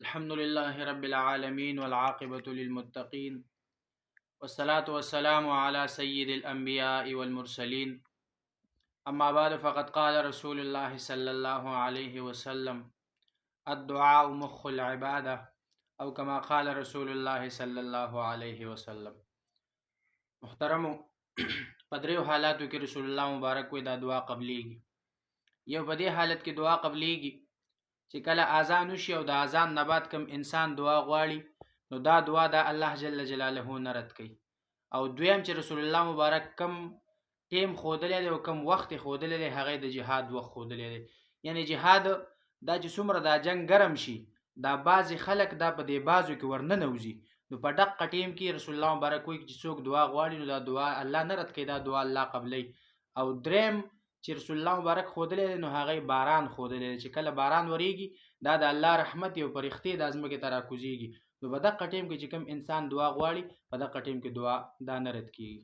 الحمد لله رب العالمين والعاقبة للمتقين والصلاة والسلام على سيد الأنبياء والمرسلين. أما بعد فقد قال رسول الله صلى الله عليه وسلم: الدعاء مخ العبادة، أو كما قال رسول الله صلى الله عليه وسلم. محترمو په دریو حالاتو کې رسول الله مبارک وي دا دعا قبليږي. یو په دې حالت کې دعا قبليږي چې کله اذان وشي او د اذان نه بعد کوم انسان دعا غواړي نو دا دعا د الله جل جلاله نه رد کوي. او دویم چې رسول الله مبارک کم ټیم خودلې دی او کم وخت خودلې دی هغه د جهاد وخت خودلې دی. یعنی جهاد دا چې څومره دا جنگ ګرم شي دا بعضی خلک دا په دې بازو کې ورننوزي نو په دقه ټیم کې رسول الله مبارک وایي چې څوک دعا غواړي نو دا دعا الله نه رد کوي، دا دعا الله قبلي. او دریم چې رسول الله مبارک خودلې نو هغه باران خودلې چې کله باران وریږي دا د الله رحمت یو پرختي د ازمکه ترا کوزيږي نو په دقه ټیم کې چې کوم انسان دعا غواړي په دقه ټیم کې دعا دا نه رد کیږي.